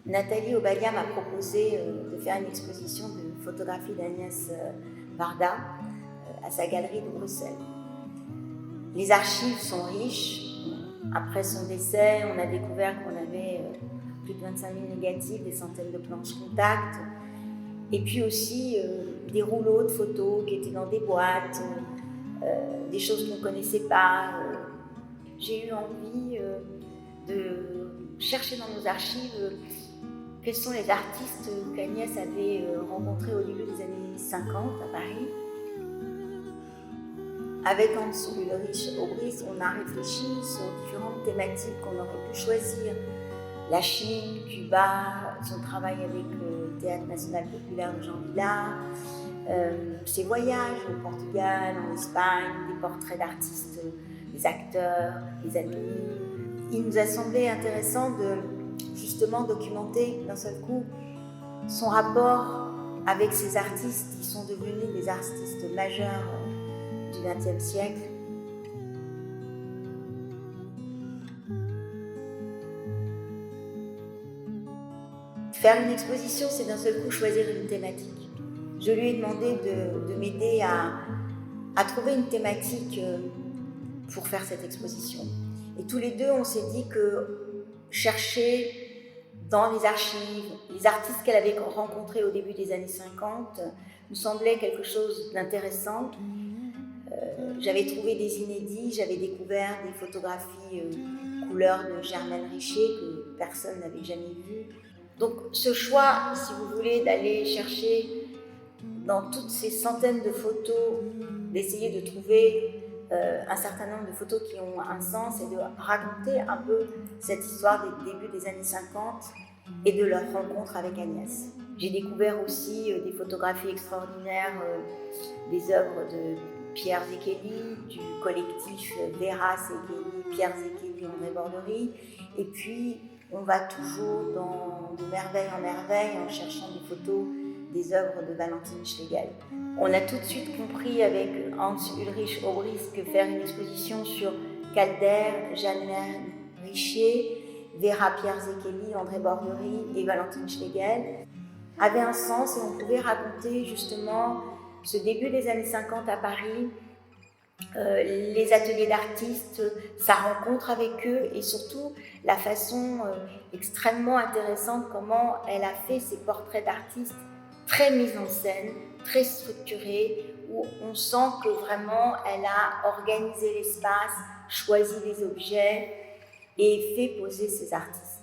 Nathalie Obalia m'a proposé de faire une exposition de photographie d'Agnès Varda à sa galerie de Bruxelles. Les archives sont riches. Après son décès, on a découvert qu'on avait plus de 25 000 négatifs, des centaines de planches contact, et puis aussi des rouleaux de photos qui étaient dans des boîtes, des choses qu'on ne connaissait pas. J'ai eu envie de chercher dans nos archives quels sont les artistes qu'Agnès avait rencontrés au début des années 50 à Paris. Avec Hans-Ulrich Obrist, on a réfléchi sur différentes thématiques qu'on aurait pu choisir. La Chine, Cuba, son travail avec le Théâtre National Populaire de Jean Vilar, ses voyages au Portugal, en Espagne, des portraits d'artistes, des acteurs, des amis. Il nous a semblé intéressant de justement documenter d'un seul coup son rapport avec ces artistes qui sont devenus des artistes majeurs du XXe siècle. Faire une exposition, c'est d'un seul coup choisir une thématique. Je lui ai demandé de m'aider à trouver une thématique pour faire cette exposition. Et tous les deux, on s'est dit que chercher dans les archives, les artistes qu'elle avait rencontrés au début des années 50 nous semblait quelque chose d'intéressant. J'avais trouvé des inédits, j'avais découvert des photographies couleur de Germaine Richer que personne n'avait jamais vues. Donc ce choix, si vous voulez, d'aller chercher dans toutes ces centaines de photos, d'essayer de trouver un certain nombre de photos qui ont un sens et de raconter un peu cette histoire des débuts des années 50 et de leur rencontre avec Agnès. J'ai découvert aussi des photographies extraordinaires, des œuvres de Pierre Zekeli, du collectif Vera Zekeli, Pierre Zekeli, André Borderie. Et puis, on va toujours de merveille en merveille en cherchant des photos des œuvres de Valentine Schlegel. On a tout de suite compris avec Hans-Ulrich Obrist que faire une exposition sur Calder, Germaine Richer, Vera Pierre Zekeli, André Borderie et Valentine Schlegel avait un sens et on pouvait raconter justement ce début des années 50 à Paris, les ateliers d'artistes, sa rencontre avec eux et surtout la façon extrêmement intéressante comment elle a fait ses portraits d'artistes très mis en scène, très structurés, où on sent que vraiment elle a organisé l'espace, choisi les objets et fait poser ses artistes.